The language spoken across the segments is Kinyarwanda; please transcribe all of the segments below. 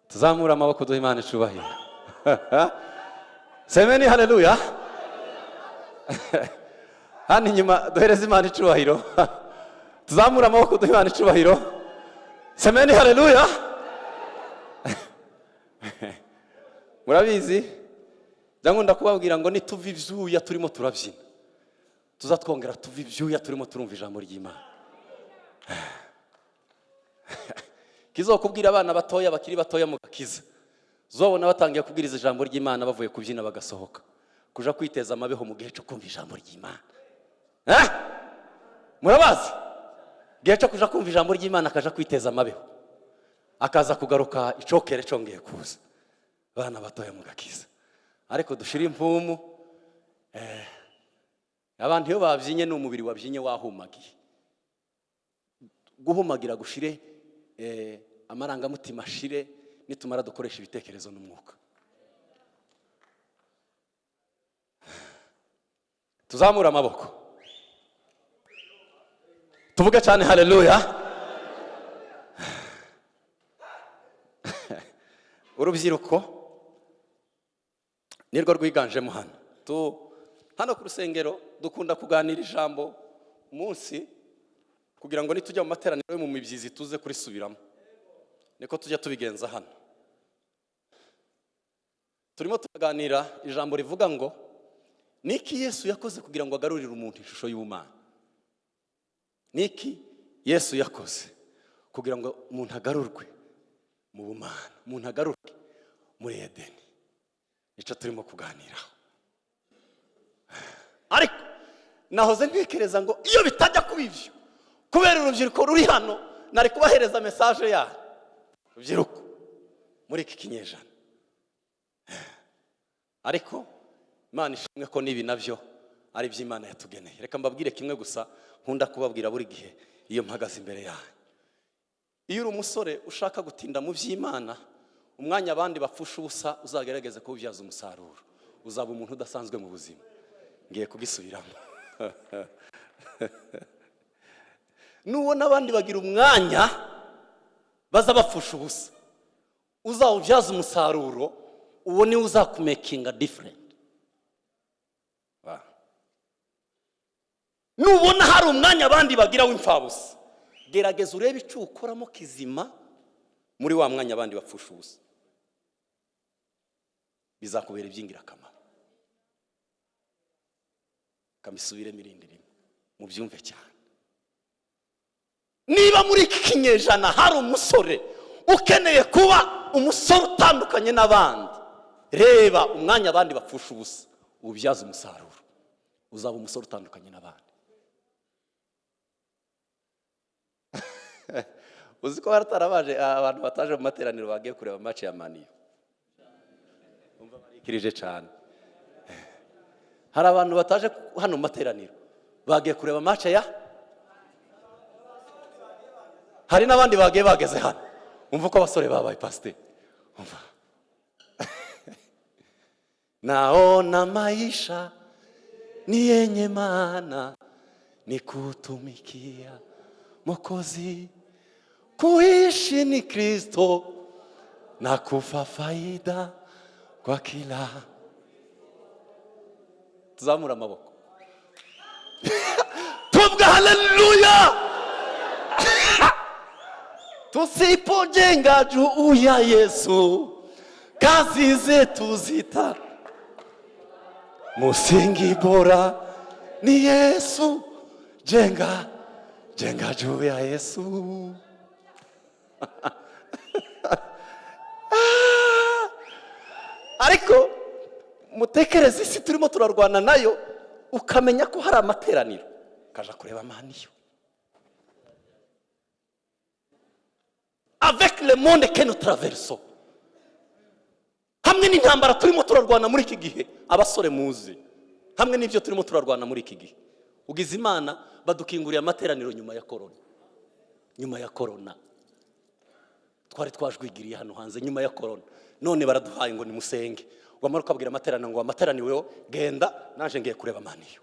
tuzamura amaboko duha Imana icubahiro. Semeni haleluya. Hano inyuma duhereze Imana icubahiro. Tuzamura amaboko duha Imana icubahiro. Semeni haleluya. Murabizi ndakunda kubabwira ngo nituva ivyuya turimo turabyina tuzatwongera tuva ivyuya turimo turumva ijambo ry'Imana. Kizokubwira abana batoya bakiri batoya mu gakiza zobona batangiye kubwiriza ijambo ry'Imana bavuye kubyina bagasohoka kuja kwiteza amabeho mu gihe cyo kumva ijambo ry'Imana. Murabazi gihe cyo kuja kumva ijambo ry'Imana akaja kwiteza amabeho akaza kugaruka icokere congeye kuza bana batoya mu gakiza. Ariko dushira impumu abantu iyo bavyinye n'umubiri wavyinye wahumagiye guhumagira gushire amaranga mutima shire nitumara dukoresha ibitekerezo n'umwuka. Tuzamura amaboko tuvuge cyane haleluya. Urubyiruko nirwo rwiganjemo hano hano ku rusengero dukunda kuganira ijambo umunsi kugira ngo nitujya mu materaniro yo mu mibyizi tuze kurisubiramo. Niko tujya tubigenza hano. Turimo tuganira ijambo rivuga ngo niki Yesu yakoze kugira ngo agarurire umuntu ishusho y'Imana. Niki Yesu yakoze kugira ngo umuntu agarurwe mu bumana, umuntu agarurwe muri Edeni. Nicyo turimo kuganiraho. Ariko nahoze ntekereza ngo iyo bitajya kubivyo kubera urubyiruko ruri hano nari kubahereza message ya urubyiruko muri iki kinyejana. Ariko Imana ishimwe ko nibi navyo ari by'Imana yatugeneye. Reka mbabwire kimwe gusa nkunda kubabwira buri gihe iyo mpagaze imbere yanyu. Iyo uri umusore ushaka gutinda mu by'Imana umwanya abandi bapfusha ubusa uzagerageze kubyaza umusaruro uzaba umuntu udasanzwe mu buzima. Ngiye kugisubiramo. Nubona abandi bagira umwanya baza bapfusha ubusa uzawubyaza umusaruro uwo ni uzakumakinga different. Nubona hari umwanya abandi bagira w'imfabusa gerageza urebe icyo ukoramo kizima muri wa mwanya abandi bapfusha ubusa bizakubera iby'ingirakamaro. Kamisubire mirindiri mu byumve cyane. Niba muri iki kinyejana hari umusore ukeneye kuba umusore utandukanye n'abandi reba umwanya abandi bapfusha ubusa ubyaza umusaruro uzaba umusore utandukanye n'abandi. Uziko baratarabaje abantu bataje mu materaniro bagiye kureba match ya Man U. Umva barikirije cyane. Hari abantu bataje hano mu materaniro bagiye kureba match ya hari n'abandi bagiye bageze hano. Umva ko abasore babaye pastor. Umva. Naona maisha ni yenye maana ni kutumikia Mwokozi. Kuishi ni Kristo na kufa faida kwa kila. Tuzamura amaboko. Tuvuga haleluya. Tusipojenga juu ya Yesu kazi zetu zita musingi bora ni Yesu. Jenga juu ya Yesu. Ariko mutekereze isi turimo turarwana nayo ukamenya ko hari amateraniro kaja kureba Man U. Avec le monde que nous traversons hamwe n'intambara turimo turarwana muri iki gihe abasore muzi hamwe n'ivyo turimo turarwana muri iki gihe ugize Imana badukinguriye amateraniro nyuma ya corona twari twajwigiriye hano hanze nyuma ya corona none baraduhaye ngo nimusenge wamara ukabwira amateraniro ngo amateraniro genda naje ngiye kureba Man U.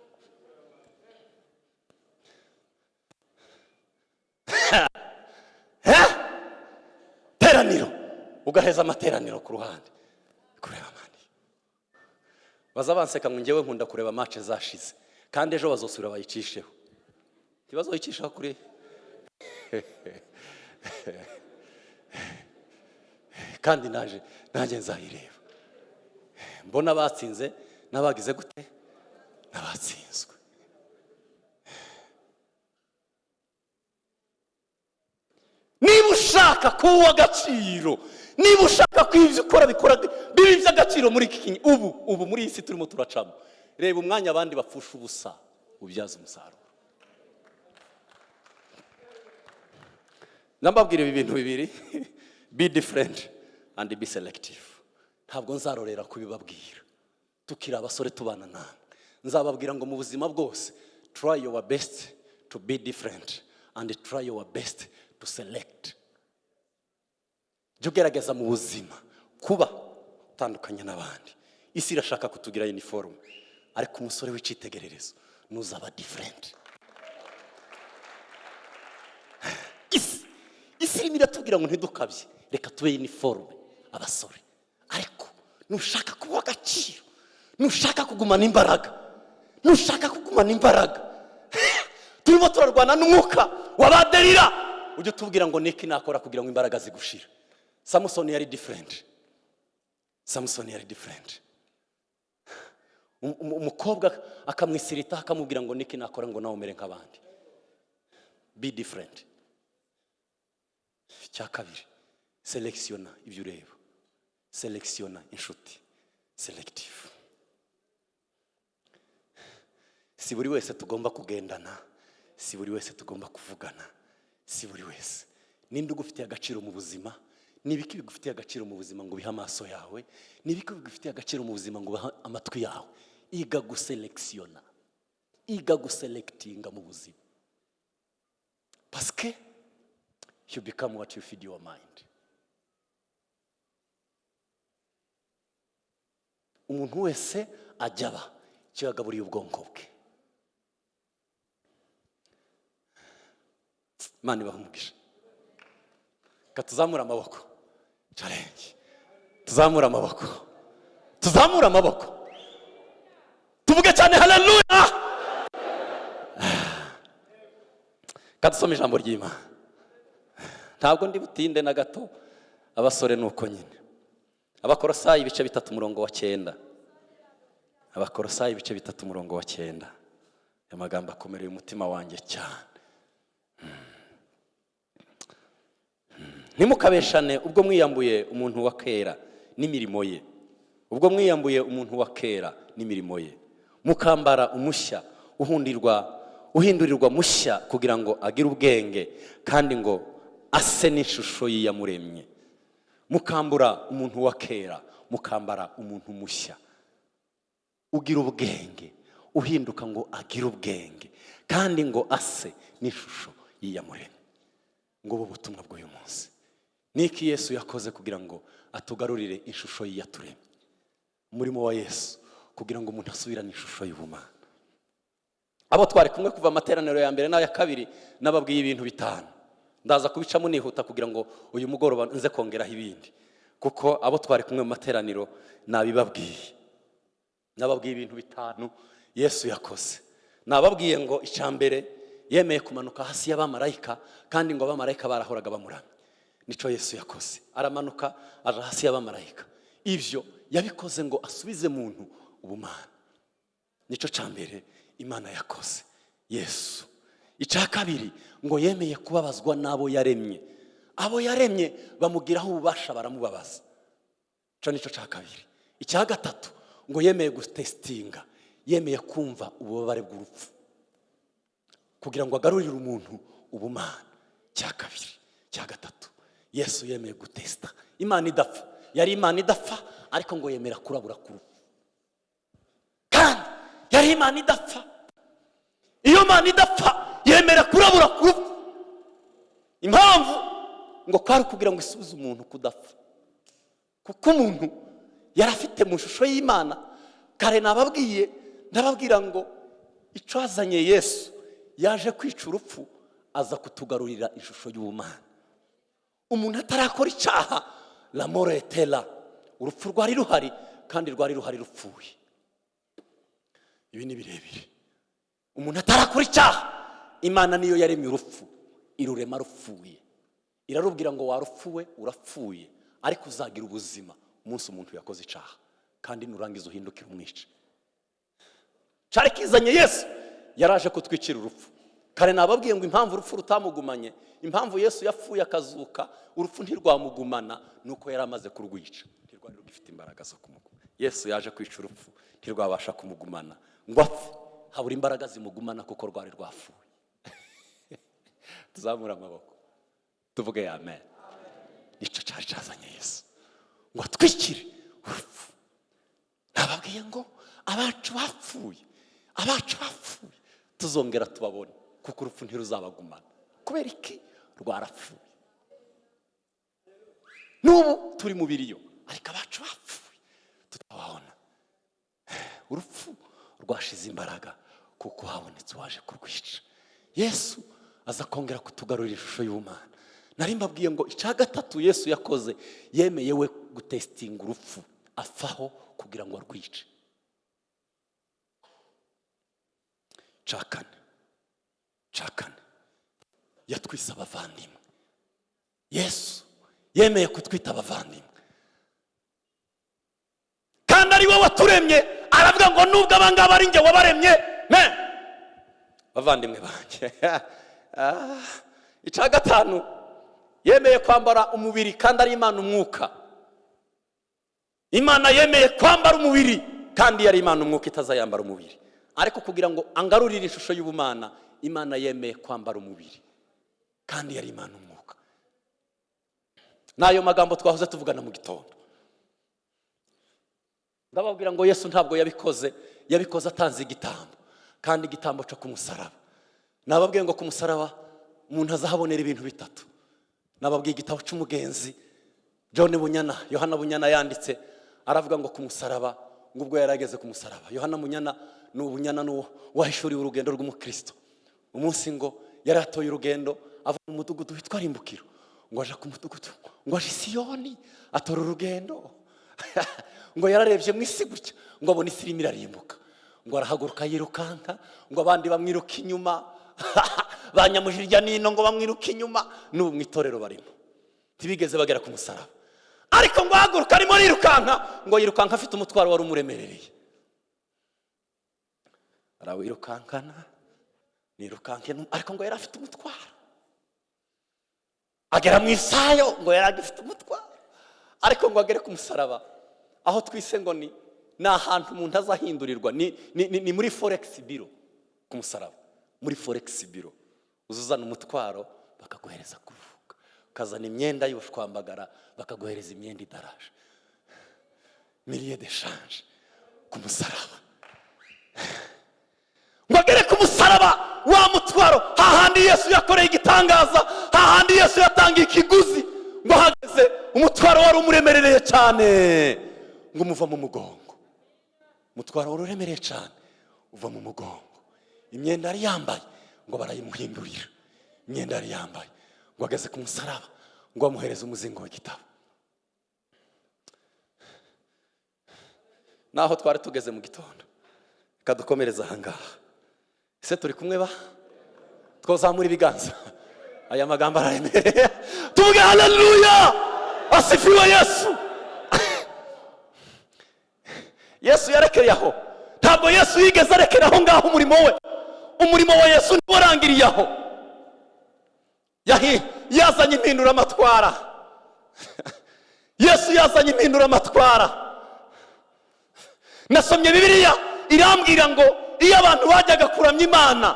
teraniro ugaheza amateraniro ku ruhande kureba mani. Baza banseka ngo njyewe nkunda kureba match zashize kandi ejo bazosubira bayicisheho. Kibazo yicisha kuri kandi naje nzayireba. Mbona batsinze nabagize gute nabatsinzwe. Niba ushaka kuwa agaciro, niba ushaka kwivyo ukora bikora bibi by'agaciro muri iki ubu muri isi turimo turacamo, reba umwanya abandi bapfusha ubusa ubyaza umusaruro. Nambabwira ibi bintu bibiri be different and be selective. Ntabwo nzarorera kubibabwira tukira abasore tubana namwe. Nzababwira ngo mu buzima bwose try your best to be different and try your best to select. Jugerageza mu buzima kuba utandukanye n'abandi. Isi irashaka kutugira uniform, ariko umusore w'icitegererezo nuzaba different. Isi irimo iratubwira ngo ntidukabye, reka tube uniform abasore. Ariko nushaka kuba agaciro, nushaka kugumana imbaraga, turimo turarwana n'umwuka wabaderira, ujye tubwira ngo niki nakora kugira ngo imbaraga zigushira. Samson yari different. Umukobwa akamwisirita akamubwira ngo niki nakora ngo nawe umere nk'abandi. Be different. Cya kabiri, selectiona ibyo ureba. Selectiona inshuti. Selective. Si buri wese tugomba kugendana, si buri wese tugomba kuvugana, si buri wese. Ninde ugufitiye agaciro mu buzima? Nibiki bigufitiye agaciro mu buzima ngo biha amaso yawe? Nibiki bigufitiye agaciro mu buzima ngo biha amatwi yawe? Iga guselectiona. Iga guselectinga mu buzima. Parce que you become what you feed your mind. Umuntu wese ajaba cyo yagaburiye ubwonko bwe. Mani bahumugisha. Katuzamura amaboko. Challenge. Tuzamura amaboko. Tuvuge cyane haleluya. Kadusome ijambo ry'Imana. Ntabwo ndi butinde na gato, abasore nuko nyine. Abakolosayi ibice 3 umurongo wa 9. Abakolosayi ibice 3 umurongo wa 9. Amagambo akomereye umutima wanjye cyane. Ntimukabeshane ubwo mwiyambuye umuntu wa kera n'imirimo ye. Ubwo mwiyambuye umuntu wa kera n'imirimo ye. Mukambara umushya uhindurirwa mushya kugira ngo agire ubwenge kandi ngo ase n'ishusho y'iyamuremye. Mukambura umuntu wa kera, mukambara umuntu mushya. Ugira ubwenge, uhinduka ngo agire ubwenge kandi ngo ase n'ishusho y'iyamuremye. Ngo ubu butumwa bw'uyu munsi niki Yesu yakoze kugira ngo atugarurire ishusho y'yaturemye. Umurimo wa Yesu kugira ngo umuntu asubirane ishusho y'ubumana. Abo twari kumwe kuva amateraniro ya mbere n'aya kabiri nababwiye ibintu bitanu. Ndaza kubicamo nihuta kugira ngo uyu mugoroba nze kongeraho ibindi, kuko abo twari kumwe mu materaniro nabibabwiye. Nababwiye ibintu bitanu Yesu yakoze. Nababwiye ngo icambere yemeye kumanuka hasi y'abamarayika kandi ngo abamarayika barahoraga bamuramya. Nico Yesu yakoze. Aramanuka aja hasi y'abamarayika. Ivyo yabikoze ngo asubize muntu ubumana. Nico cambere Imana yakoze. Yesu. Icya kabiri ngo yemeye kubabazwa nabo yaremye. Abo yaremye bamugiraho ububasha baramubabaza. Cyo nico cya kabiri. Icya gatatu ngo yemeye gutestinga, yemeye kumva ububabare bw'urupfu kugira ngo agarurire umuntu ubumana. Cya kabiri, cya gatatu, Yesu yemeye gutesta. Imana idapfa, yari Imana idapfa, ariko ngo yemera kurabura ku rupfu. Kandi yari Imana idapfa. Iyo Imana idapfa yemera kurabura ku rupfu. Impamvu ngo kwari kugira ngo isubize umuntu kudapfa, kuko umuntu yarafite mu shusho y'Imana. Kare nababwiye ndababwira ngo icazanye Yesu yaje kwica urupfu, aza kutugarurira ishusho y'ubumana. Umuntu atarakora icyaha la mort était là. Urupfu rwari ruhari kandi rwari ruhari rupfuye. Ibi ni birebire. Umuntu atarakora icyaha, Imana niyo yaremye urupfu, irurema rupfuye. Irarubwira ngo warupfuwe urapfuye, ariko uzagira ubuzima umunsi umuntu yakoze icyaha, kandi nurangiza uhindukira umwice. Cyari kizanye Yesu yaraje kutwicira urupfu. Kare nababwiye ngo impamvu urupfu rutamugumanye, impamvu Yesu yapfuye akazuka, urupfu ntirwamugumana nuko yaramaze kurwica, ntirwari rugifite imbaraga zo kumugumana. Yesu yaje kwica urupfu, ntirwabasha kumugumana ngo apfe, habura imbaraga zimugumana kuko rwari rwafuye. Tuzamura amaboko tuvuge amen. Nicyo cyari cyazanye Yesu ngo atwikire urupfu. Nababwiye ngo abacu bapfuye tuzongera tubabone, kuko urupfu ntiruzabagumana. Kubera iki? Rwarapfuye. N'ubu turi mu biriyo, ariko abacu bapfuye tutababona. Urupfu rwashize imbaraga kuko habonetse waje kurwica. Yesu aza kongera kutugarurira ishusho y'Imana. Nari mbabwiye ngo icya gatatu Yesu yakoze, yemeye we gutestinga urupfu, afaho kugira ngo arwice. Cakane yatwise abavandimwe. Yesu yemeye kutwita abavandimwe, kandi ari we waturemye. Aravuga ngo nubwo abangaba ari njye wabaremye, bavandimwe banjye. Icya gatanu, yemeye kwambara umubiri, kandi ari Imana umwuka. Imana yemeye kwambara umubiri, kandi yari Imana umwuka itazayambara umubiri. Ariko kugira ngo angarurire ishusho y'ubumana, Imana yemeye kwambara umubiri, kandi yari Imana umwuka. Nayo magambo twahoze tuvugana mu gitondo. Ndababwira ngo Yesu ntabwo yabikoze atanze igitambo, kandi igitambo cyo kumusaraba. Nababwiye ngo kumusaraba umuntu azahabonera ibintu bitatu. Nababwiye igitabo cy'umugenzi Yohana Bunyana yanditse, aravuga ngo kumusaraba, ngo ubwo yarageze kumusaraba. Yohana Bunyana n'ubunyana wahishuriwe urugendo rw'umukristo. Umunsi ngo yaratoye urugendo, ava mu mudugudu witwa Rimbukiro, ngo aje ku mudugudu, ngo aje Siyoni, atora urugendo. Ngo yararebye mu isi gutya, ngo abona isi irimo irarimbuka, ngo arahaguruka yirukanka, ngo abandi bamwiruka inyuma. Banyamujirya nino ngo bamwiruka inyuma, n'ubu mu itorero barimo, ntibigeze bagera ku musaraba. Ariko ngo ahaguruka arimo yirukanka, ngo yirukanka afite umutwaro wari umuremerereye. Arawirukankana, nirukanke, ariko ngo yari afite umutwaro. Agera mu isayo, ngo yari agifite umutwaro. Ariko ngo agere ku musaraba, aho twise ngo ni ahantu umuntu azahindurirwa, ni muri forex biro. Ku musaraba, muri forex biro uzuzana umutwaro bakaguhereza kuvuga, ukazana imyenda y'ubushwambagara bakaguhereza imyenda idaraje. Milieu d'échange ku musaraba. Ngo agere ku musaraba, wa mutwaro, hahandi Yesu yakoreye igitangaza, hahandi Yesu yatangiye ikiguzi, ngo hageze umutwaro wari umuremerereye cyane, ngo umuva mu mugongo. Umutwaro wari uremereye cyane uva mu mugongo. Imyenda yari yambaye ngo barayimuhindurira, imyenda yari yambaye, ngo ageze ku musaraba, ngo bamuhereze umuzingo w'igitabo. Naho twari tugeze mu gitondo, kadukomereza ahangaha. Ese turi kumwe ba? Twazamura ibiganza. Aya magambo araremereye. Tuvuge haleluya! Asifiwe Yesu. Yesu yarekeye aho. Ntabwo Yesu yigeze arekera aho ngaho umurimo we. Umurimo wa Yesu ntiwarangiriye aho. Yazanye impinduramatwara. Yesu yazanye impinduramatwara. Nasomye Bibiliya irambwira ngo iyo abantu bajyaga kuramya Imana,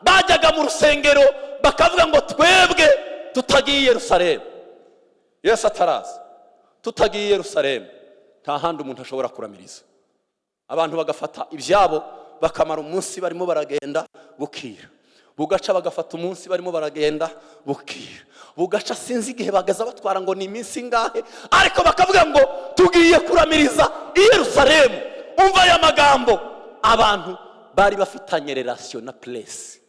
bajyaga mu rusengero bakavuga ngo twebwe tutagiye Yerusalemu. Yesu ataraza, tutagiye Yerusalemu, nta handi umuntu ashobora kuramiriza. Abantu bagafata ibyabo bakamara umunsi barimo baragenda bukira, bugaca bagafata umunsi barimo baragenda bukira, bugaca sinzi igihe bagaza batwara ngo ni iminsi ingahe, ariko bakavuga ngo tugiye kuramiriza i Yerusalemu. Umva aya magambo. Abantu bari bafitanye relation na place,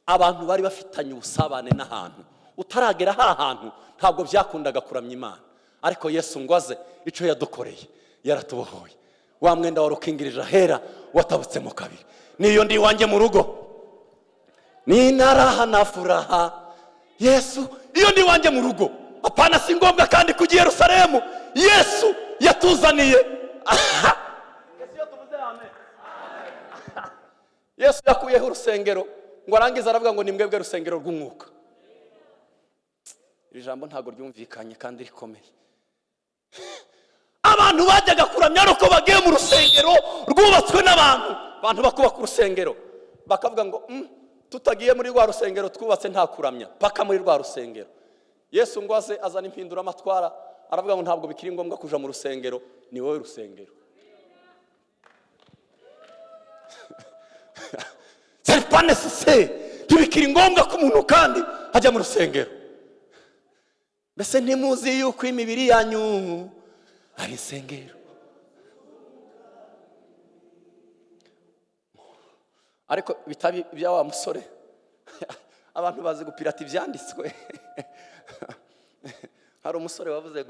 abantu bari bafitanye ubusabane n'ahantu. Utaragera ha hantu ntabwo byakundaga kuramya Imana. ariko Yesu ngo aze icyo yadukoreye yaratubohoye. Wa mwenda wari ukingirije ahera watabutsemo kabiri. Niyo ndi wanjye mu rugo nina raha na furaha. Yesu iyo ndi wanjye mu rugo, apana si ngombwa kandi kujya Yerusalemu. Yesu yatuzaniye. Yesu yakuyeho urusengero ngo arangiza aravuga ngo ni mwebwe rusengero rw'umwuka. Iri jambo ntago ryumvikanye kandi rikomeye. Abantu bajyaga kuramya nuko bagiye mu rusengero rwubatswe n'abantu. Abantu bakubaka urusengero bakavuga ngo tutagiye muri rwa rusengero twubatse nta kuramya paka muri rwa rusengero. Yesu ngo aze azana impindura amatwara aravuga ngo ntabwo bikiri ngombwa kuja mu rusengero, ni wowe rusengero. C'est pas nécessaire. Ntibikiri ngombwa ko umuntu kandi ajya mu rusengero. Mbese ntimuzi yuko imibiri yanyu ari insengero? Ariko bitabi bya wa musore abantu bazi gupirata ibyanditswe. Hari umusore wavuze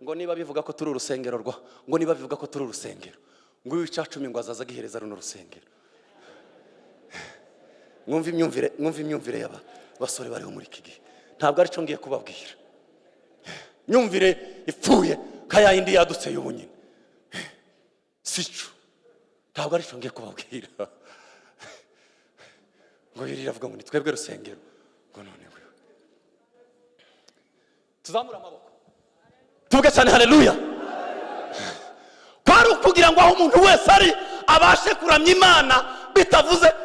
ngo niba bivuga ko turi urusengero ngo niba bivuga ko turi urusengero ngo wicacumi ngo azaza gihereza runo rusengero. Mwumva imyumvire y'aba basore bari muri iki gihe. Ntabwo ari cyo ngiye kubabwira. Nyumvire ipfuye kaya indi yadutse y'ubunyine. Sico. Ntabwo ari cyo ngiye kubabwira. Ngo yiravuga ngo ni twebwe rusengero. Ngo none wewe. Tuzamura amaboko. Tuvuge cyane haleluya. Kwari ukugira ngo aho umuntu wese ari abashe kuramya Imana bitavuze.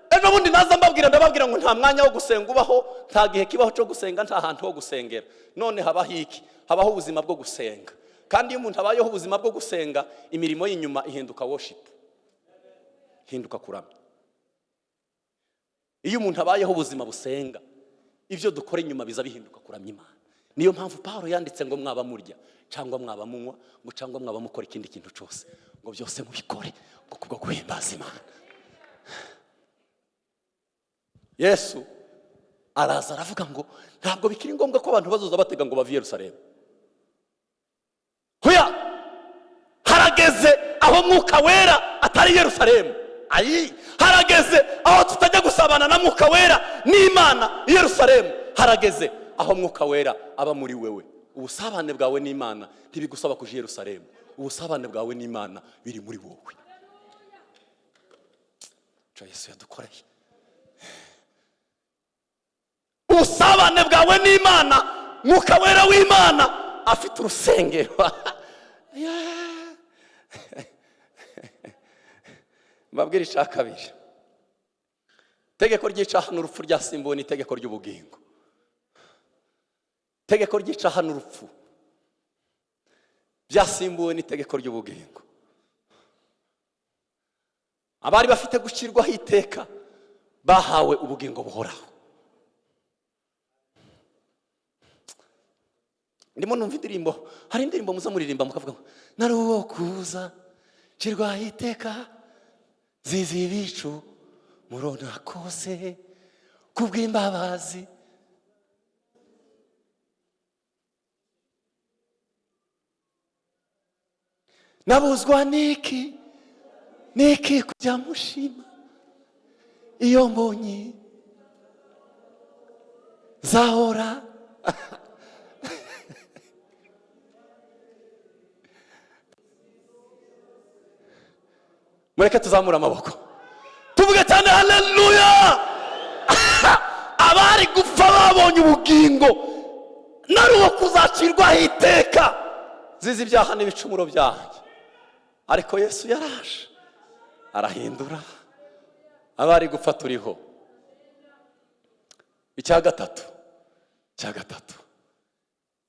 Ejo bundi naza ndababwira ngo nta mwanya wo gusenga ubaho, nta gihe kibaho cyo gusenga, nta hantu ho gusengera. None habaho iki? Habaho ubuzima bwo gusenga. Kandi iyo umuntu abayeho ubuzima bwo gusenga, imirimo y'inyuma ihinduka worship, hinduka kuramya. Iyo umuntu abayeho ubuzima busenga, ibyo dukora inyuma biza bihinduka kuramya Imana. Niyo mpamvu Paulo yanditse ngo mwaba murya cyangwa mwaba munywa ngo cyangwa mwaba mukora ikindi kintu cyose ngo byose mubikore ngo kubwo guhimbaza Imana. Yesu araza aravuga ngo ntabwo bikiri ngombwa ko abantu bazoza batega ngo bave Yerusalemu. Hoya harageze aho mwuka wera atari Yerusalemu. Harageze aho tutajya gusabana na mwuka wera n'Imana Yerusalemu. Harageze aho mwuka wera aba muri wewe. Ubusabane bwawe n'Imana ntibigusaba kuja Yerusalemu. Ubusabane bwawe n'Imana biri muri wowe. Yesu yadukoreye. Ubusabane bwawe n'Imana, mwuka wera w'Imana afite urusengero. Mbabwira icya kabiri. Tegeko ry'icaha n'urupfu ryasimbuwe n'itegeko ry'ubugingo. Tegeko ry'icaha n'urupfu byasimbuwe n'itegeko ry'ubugingo. Abari bafite gucirwaho iteka bahawe ubugingo buhoraho. Ndimo numva indirimbo, hari indirimbo muza muririmba mukavuga ngo naruwo kuza cirwa iteka zizi bicu murona kose kubw'imbabazi. Nabuzwa niki kujya mushima iyo mbonye zahora. Mureke tuzamura amaboko tuvuge cyane haleluya. Abari gupfa babonye ubugingo naruwo kuzacirwaho iteka zizi ibyaha n'ibicumuro byanjye. Ariko Yesu yaraje arahindura abari gupfa turiho. Icya gatatu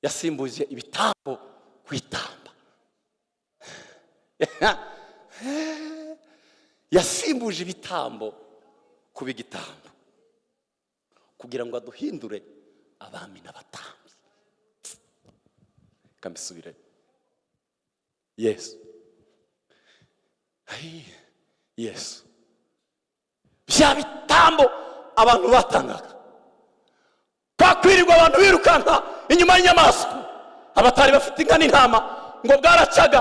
yasimbuje ibitambo kwitamba. Yasimbuje ibitambo kuba igitambo kugira ngo aduhindure abami n'abatambyi. Kambisubire. Yesu bya bitambo abantu batangaga, kwakwirirwa abantu birukanka inyuma y'inyamaswa, abatari bafite inka n'intama ngo bwaracaga,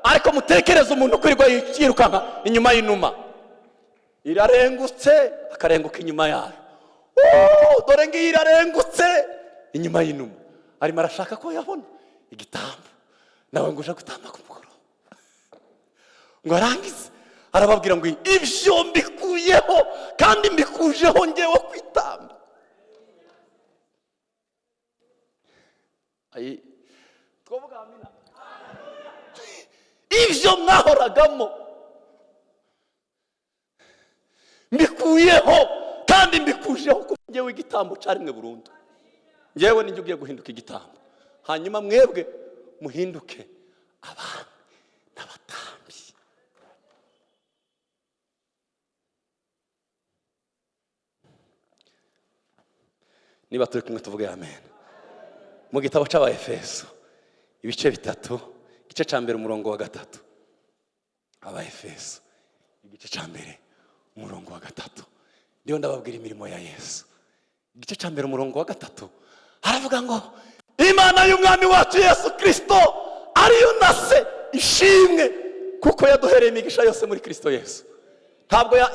ariko mutekereze umuntu ukwirirwa yirukanka inyuma y'inuma, irarengutse akarenguka inyuma yayo. Dore ngiyi irarengutse inyuma y'inuma, arimo arashaka ko yabona igitambo, nawe ngo uje gutamba ku mugoroba. Ngo arangize arababwira ngo ibyo mbikuyeho kandi mbikujeho ngewe kwitamba. Twavuga amina. Ibyo mwahoragamo mbikuyeho kandi mbikujeho ko ngewe igitambo carimwe burundu. Ngewe ninjye ugiye guhinduka igitambo, hanyuma mwebwe muhinduke abantu n'abatambyi. Niba turi kumwe tuvuge amen. Mu gitabo c'Abaefeso ibice 3, igice ca mbere umurongo wa 3. Abaefeso igice ca mbere umurongo wa 3, ndiyo ndababwira imirimo ya Yesu. Igice ca mbere umurongo wa 3 haravuga ngo Imana y'umwami wacu Yesu Kristo ariyo nase ishimwe, kuko yaduhereye imigisha yose muri Kristo Yesu.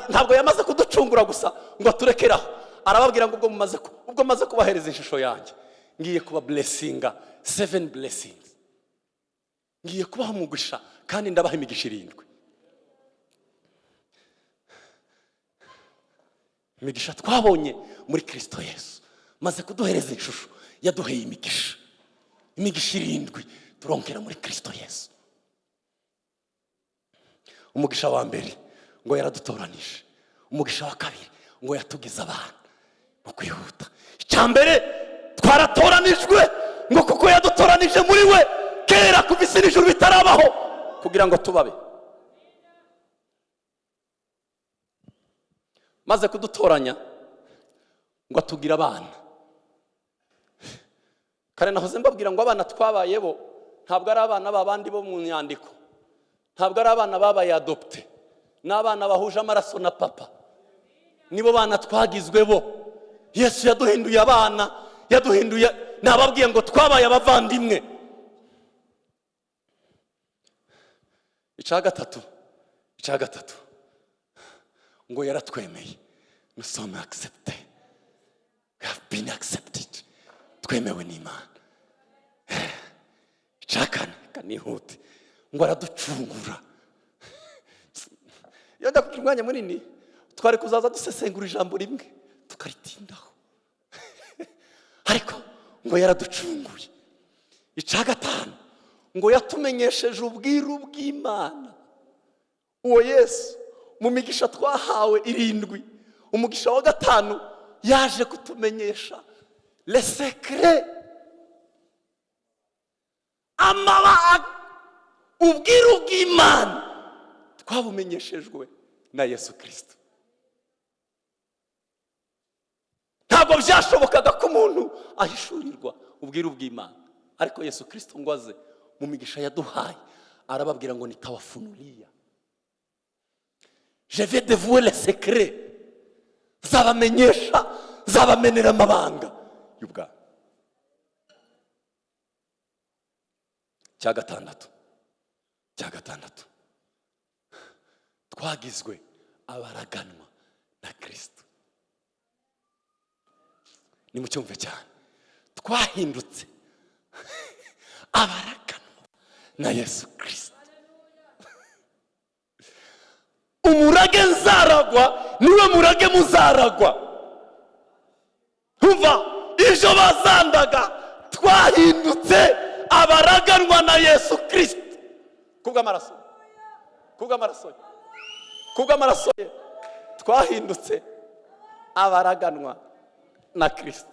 Ntabwo yamaze kuducungura gusa ngo aturekeraho, arababwira ngo ubwo maze kubahereza ishusho yanjye, ngiye kuba blessinga 7 blessings, ngiye kubaha umugisha kandi ndabaha imigisha 7. Imigisha twabonye muri Kristo Yesu, maze kuduhereza ishusho yaduheye imigisha 7 turonkera muri Kristo Yesu. Umugisha wa mbere ngo yaradutoranije, umugisha wa kabiri ngo yatugize abantu mu kwihuta. Icyambere twaratoranijwe ngo kuko yadutoranije muri we kera kuva isi n'ijuru bitarabaho kugira ngo tubabe. Maze kudutoranya ngo atugira abana. Kare nahoze mbabwira ngo abana twabaye bo ntabwo ari abana babandi bo mu nyandiko, ntabwo ari abana babaye adopte, n'abana bahuje amaraso na papa, nibo bana twagizwe bo. Yesu yaduhinduye abana, yaduhinduye, nababwiye ngo twabaye abavandimwe. Icya gatatu ngo yaratwemeye. Nous sommes acceptés, we have been accepted, twemewe n'Imana. Icya kane kanihute ngo araducungura. Iyo ndakubwira umwanya munini twari kuzaza dusesengura ijambo rimwe tukaritindaho, ariko ngo yaraducunguye. Icya gatanu ngo yatumenyesheje ubwiru bw'Imana. Uwo Yesu mu migisha twahawe 7, umugisha wa 5 yaje kutumenyesha le secret, amabanga, ubwiru bw'Imana twabumenyeshejwe na Yesu Kristo. Ntabwo byashobokaga ko umuntu ahishurirwa ubwiru bw'Imana, ariko Yesu Kristo ngo aze mu migisha yaduhaye arababwira ngo nitawafunulia, je vais dévoiler les secrets, zabamenyesha, zabamenera amabanga y'ubwami. Cya gatandatu twagizwe abaraganwa na Kristo. Ni mu cyumve cyane, twahindutse abaraganwa na Yesu Kristo. Umurage nzaragwa niwe murage muzaragwa. Umva ibyo bazandaga, twahindutse abaraganwa na Yesu Kristo kubw'amaraso ye twahindutse abaraganwa na Kristo.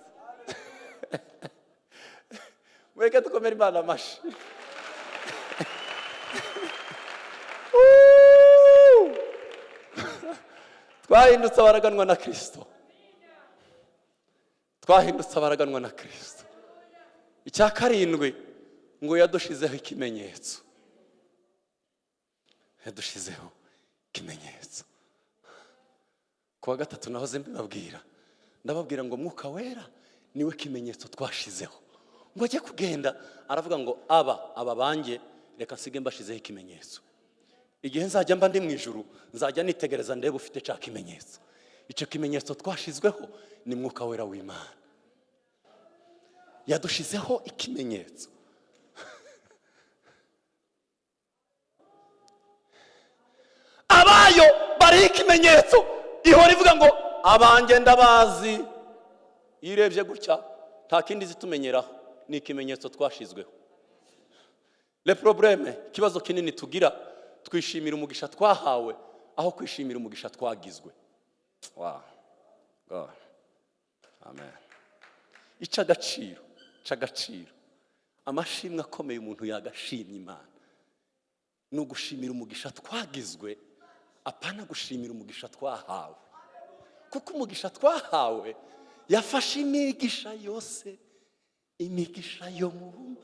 Mweke tukomere Imana amashi. Twahindutse abaraganwa na Kristo, twahindutse abaraganwa na Kristo. Icya karindwi ngo yadushizeho ikimenyetso, yadushizeho ikimenyetso. Kuwa gatatu nahoze mbabwira, ndababwira ngo Mwuka Wera niwe kimenyetso twashizeho ngo ajye kugenda aravuga ngo aba banjye reka nsige mbashizeho ikimenyetso. Igihe nzajya mba ndi mu ijuru nzajya nitegereza ndebe ufite cya kimenyetso. Icyo kimenyetso twashizweho ni Mwuka Wera w'Imana. Yadushizeho ikimenyetso. Abayo bari ikimenyetso ihora ivuga ngo abanjye ndabazi. Irebye gutya nta kindi zitumenyeraho, ni ikimenyetso twashizweho. Le problème, kibazo kinini tugira, twishimira umugisha twahawe aho kwishimira umugisha twagizwe. Wow. God. Amen. Icagaciro, amashimwe akomeye umuntu yagashimye Imana ni ugushimira umugisha twagizwe, apana gushimira umugisha twahawe. Kuko umugisha twahawe yafashe imigisha yose, imigisha yo mu bumba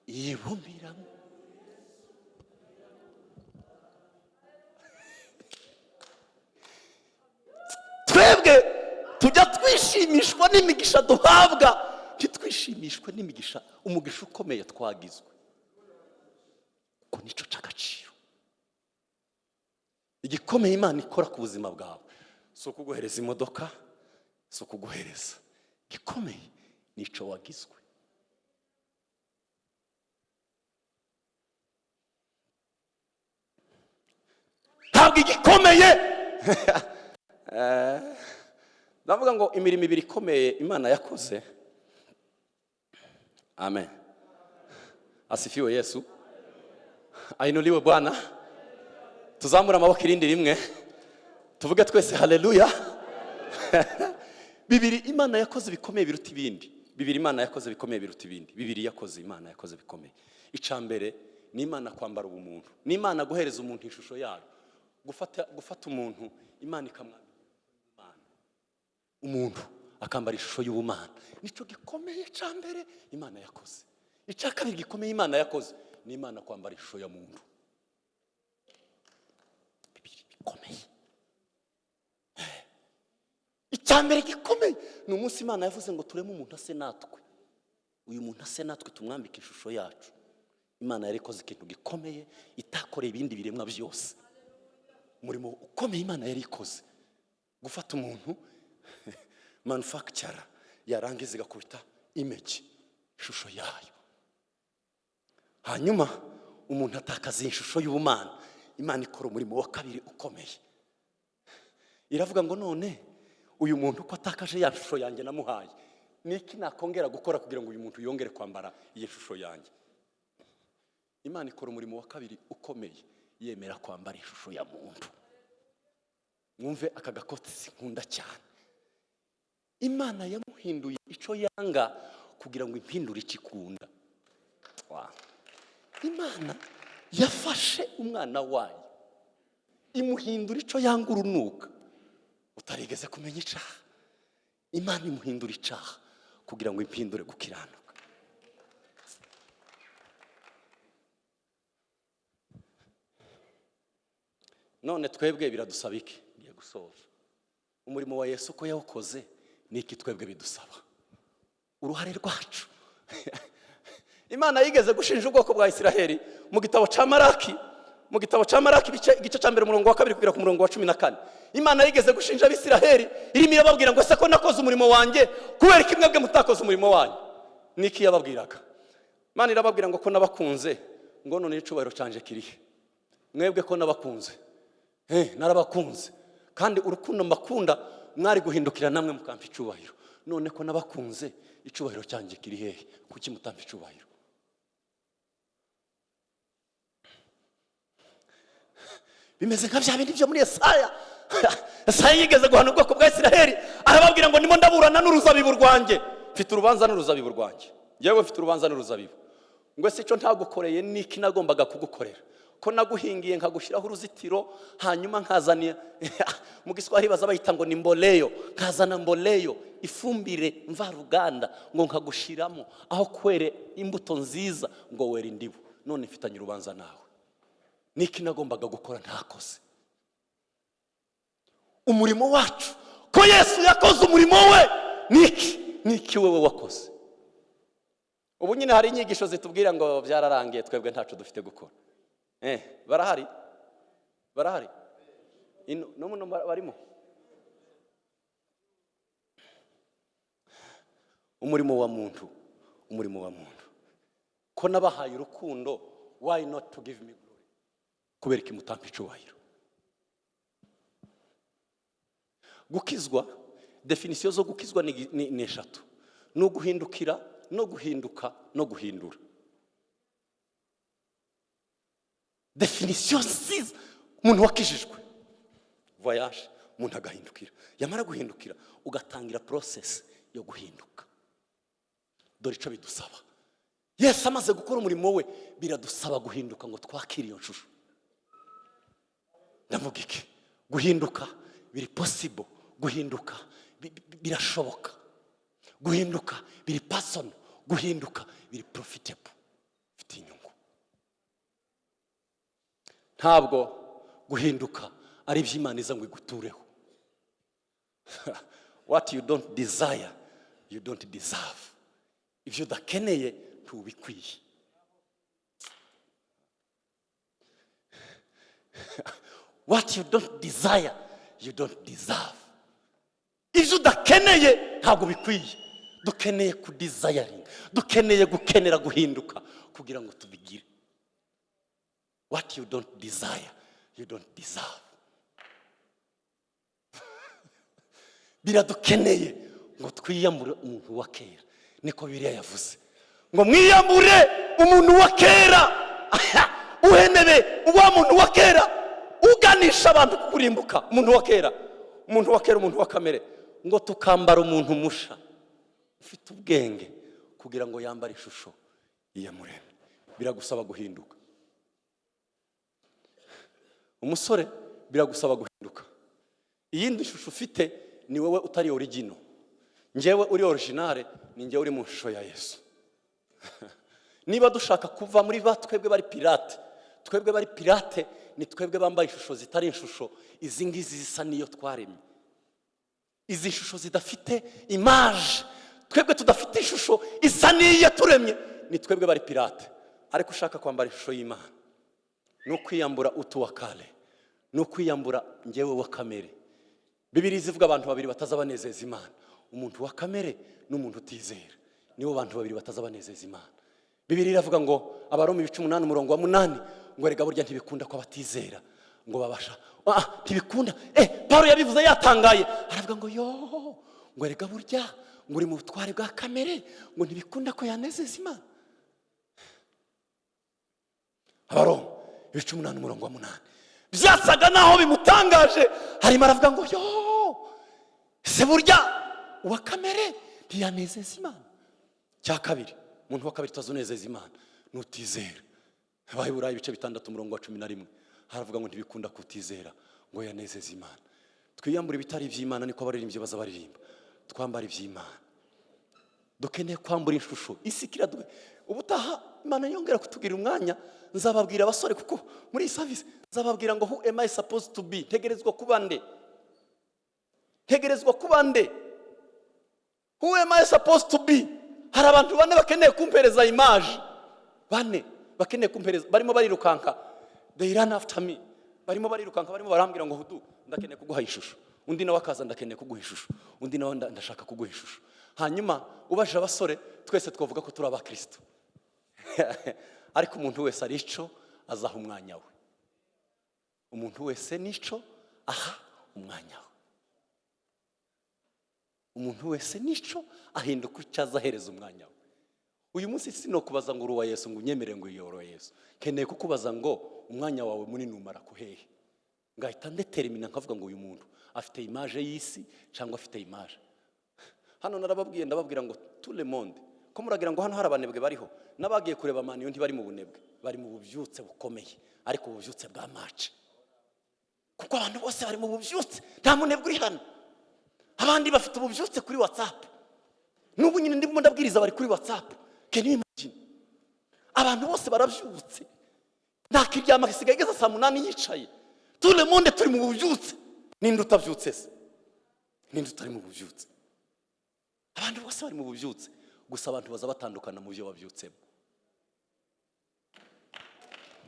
ibumbiramo. Twebwe tujya twishimishwa n'imigisha duhabwa, ntitwishimishwe n'imigisha, umugisha ukomeye twagizwe. Ko nico cy'agaciro. Igikomeye Imana ikora ku buzima bwawe so kuguhereza imodoka, so kuguhereza. Gikomeye nico wagizwe. Ntabwo igikomeye ndavuga ngo imirimo ibiri ikomeye Imana yakoze. Amen. Asifiwe Yesu. Ainuliwe Bwana. Tuzamura amaboko irindi rimwe tuvuge twese haleluya. Bibiri Imana yakoze bikomeye biruta ibindi. Bibiri Imana yakoze bikomeye biruta ibindi. Bibiri yakoze Imana yakoze bikomeye. Icambere ni Imana kwambara ubumuntu. Ni Imana guhereza umuntu ishusho yayo. Gufata umuntu Imana ikamwambika umuntu akambara ishusho y'ubumana. Nico gikomeye cambere Imana yakoze. Icakabiri gikomeye Imana yakoze ni Imana kwambara ishusho ya muntu. Bibiri bikomeye. Icambere gikomeye ni umunsi Imana yavuze ngo tureme umuntu ase natwe. Uyu muntu ase natwe tumwambike ishusho yacu. Imana yarikoze ikintu gikomeye itakoreye ibindi biremwa byose. Murimo ukomeye Imana yarikoze gufata umuntu manufacturer yarangiza igakubita image ishusho yayo, hanyuma umuntu atakaza ishusho y'ubumana. Imana ikora umurimo wa kabiri ukomeye, iravuga ngo none uyu muntu ko atakaje ya shusho yanjye namuhaye, niki nakongera gukora kugira ngo uyu muntu yongere kwambara iyi shusho yanjye? Imana ikora umurimo wa kabiri ukomeye, yemera kwambara ishusho ya muntu. Mwumve aka gakoti sinkunda cyane. Imana yamuhinduye ico yanga kugira ngo impindure ikikunda. Wow. Imana yafashe umwana wayo imuhindura ico yanga urunuka utarigeze kumenya icaha. Imana imuhindura icaha kugira ngo impindure gukiranuka. None twebwe biradusaba iki? Ngiye gusoza. Umurimo wa Yesu ko yawukoze niki twebwe bidusaba? Uruhare rwacu. Imana yigeze gushinja ubwoko bwa Isiraheli mu gitabo ca Maraki, igice ca mbere umurongo wa 2 kugera ku murongo wa 14. Imana yigeze gushinja abisiraheli irimo irababwira ngo ese ko nakoze umurimo wanjye kubera iki mwebwe mutakoze umurimo wanyu? Niki yababwiraga? Imana irababwira ngo ko nabakunze, ngo none icubahiro canje kirihe? Mwebwe ko nabakunze, narabakunze kandi urukundo mbakunda mwari guhindukira namwe mukampa icubahiro. None ko nabakunze icubahiro cyanjye kiri hehe? Kuki mutampa icubahiro? Bimeze nka bya bindi byo muri Yesaya. Yesaya yigeze guhana ubwoko bwa Isiraheli, arababwira ngo ndimo ndaburana n'uruzabibu rwanjye. Mfite urubanza n'uruzabibu rwanjye. Yewe mfite urubanza n'uruzabibu. Ngo se icyo ntagukoreye niki nagombaga kugukorera? Ko naguhingiye nkagushiraho uruzitiro, hanyuma nkazaniye mu Giswahili baza bayita ngo ni mboleyo, nkazana mboleyo ifumbire mva ruganda ngo nkagushiramo aho kwere imbuto nziza ngo were indibu. None mfitanye urubanza nawe. Niki nagombaga gukora ntakoze? Umurimo wacu ko Yesu yakoze umurimo we, niki wewe wakoze? ubu nyine hari inyigisho zitubwira ngo byararangiye twebwe ntacu dufite gukora. Barahari no muno barimo. Umurimo wa muntu ko nabahaye urukundo, why not to give me glory? Kubera ikimutampa icubahiro. Gukizwa, definisiyo zo gukizwa ni eshatu: no guhindukira, no guhinduka, no guhindura. Definisiyo nziza. Umuntu wakijijwe, voyage, umuntu agahindukira, yamara guhindukira ugatangira process yo guhinduka. Dore ico bidusaba. Yesu amaze gukora umurimo we, biradusaba guhinduka ngo twakire iyo nshusho. Ndavuga iki? Guhinduka biri possible, guhinduka birashoboka, guhinduka biri personal, guhinduka biri profitable, bifite inyungu. Ntabwo guhinduka ari iby'Imana iza ngo igutureho. What you don't desire, you don't deserve. Ibyo udakeneye ntubikwiye. What you don't desire, you don't deserve. Ibyo udakeneye ntabwo bikwiye. Dukeneye ku desiring, dukeneye gukenera guhinduka kugira ngo tubigire. What you don't desire, you don't deserve. Biradukeneye ngo twiyambure umuntu wa kera. Niko Bibiliya yavuze ngo mwiyambure umuntu wa kera. Uhenebe uwa muntu wa kera uganisha abantu kurimbuka. Umuntu wa kera, umuntu wa kamere, ngo tukambara umuntu musha ufite ubwenge kugira ngo yambare ishusho iyamuremye. Biragusaba guhinduka. Umusore biragusaba guhinduka. Iyindi shusho ufite ni wowe utari original. Njyewe uri original, ni njyewe uri mu shusho ya Yesu. Niba dushaka kuva muri twebwe bari pirate, ni twebwe bambaye ishusho zitari ishusho. Izi ngizi zisa niyo twaremye. Izi shusho zidafite image, twebwe tudafite ishusho isa niyo turemye, ni twebwe bari pirate. Ariko ushaka kwambara ishusho y'Imana, no kwiyambura utu wa kale, no kwiyambura njyewe wa kamere. Bibiliya ivuga abantu babiri batazabanezeza Imana: umuntu wa kamere n'umuntu utizera. Nibo bantu babiri batazabanezeza Imana. Bibiliya iravuga ngo Abaroma 18:8 ngo erega burya ntibikunda ko abatizera ngo babasha. Ntibikunda. Paulo yabivuze yatangaye, aravuga ngo ngo erega burya ngo uri mu butware bwa kamere ngo ntibikunda ko yanezeza Imana. Abaroma 18:8 byasaga naho bimutangaje, harimo aravuga ngo se burya uwa kamere ntiyanezeza Imana. Cya kabiri, umuntu wa kabiri tazunezeza Imana n'utizera. Abaheburayo 6:11 haravuga ngo ntibikunda kutizera ngo yanezeza Imana. Twiyambura ibitari iby'Imana, niko abaririmbyi baza baririmba. Twambara iby'Imana. Dukeneye kwambura ishusho isikira. Ubutaha Imana yongera kutugira umwanya, nzababwira abasore, kuko muri iyi service nzababwira ngo who am I supposed to be? Tegerezwa kuba nde? Who am I supposed to be? Hari abantu bane bakeneye kumpereza image. Bane bakeneye kumpereza, barimo barirukanka. They run after me. Barimo barirukanka, barimo barambwira ngo hudu, ndakeneye kuguha ishusho. Undi nawe akaza, ndakeneye kuguha ishusho. Undi nawe ndashaka kuguha ishusho. Hanyuma ubajije abasore, twese twavuga ko turi abakristo. Ariko umuntu wese ari ico azaha umwanya we. Umuntu wese nico aha umwanya we. Umuntu wese nico ahinduka icyaza hereza umwanya we. Uyu munsi sino kubaza ngo uruwa Yesu ngo unyemere ngo yoro Yesu. Keneye kukubaza ngo umwanya wawe munini umara kuhehe. Ngahita ndetermina nkavuga ngo uyu muntu afite image y'isi cyangwa afite image. Hano narababwiye, ndababwira ngo tout le monde ko muragira ngo hano hari abanebwe bariho, nabagiye kureba mani yo ntibari mu bunebwe, bari mu bubyutse bukomeye, ariko ububyutse bwa match. Kuko abantu bose bari mu bubyutse, nta munebwe uri hano. Abandi bafite ububyutse kuri WhatsApp. N'ubu nyine ndimo ndabwiriza bari kuri WhatsApp. Can you imagine? Abantu bose barabyutse. Ntakiryama gisigaye geza saa 8 yicaye. Tout le monde turi mu bubyutse. Ninde utabyutse se? Ninde utari mu bubyutse? Abantu bose bari mu bubyutse. gusa abantu baza batandukana mu byo babyutsemo,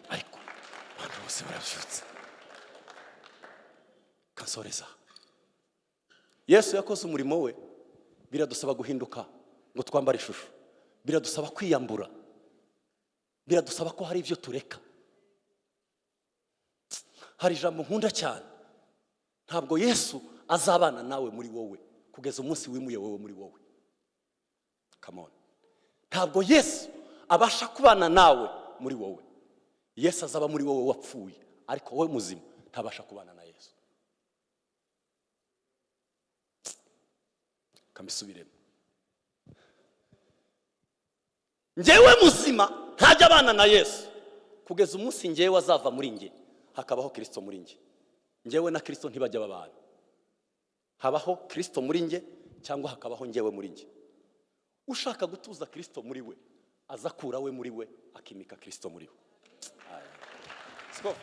ariko abantu bose barabyutse. Kansoreza, Yesu yakoze umurimo we, biradusaba guhinduka ngo twambare ishusho, biradusaba kwiyambura, biradusaba ko hari ibyo tureka. Hari ijambo nkunda cyane, ntabwo Yesu azabana nawe muri wowe kugeza umunsi wimuye wowe muri wowe. Come on. Ntabwo Yesu abasha kubana nawe muri wowe. Yesu azaba muri wowe wapfuye, ariko wowe muzima ntabasha kubana na Yesu. Kamisubiremo. Njyewe muzima ntajya abana na Yesu kugeza umunsi njyewe azava muri nge hakabaho Kristo muri nge. Njyewe na Kristo ntibajya babana. Habaho Kristo muri nge cyangwa hakabaho njyewe muri nge. Ushaka gutuza Kristo muri we, azakura we muri we, akimika Kristo muri we. Let's go.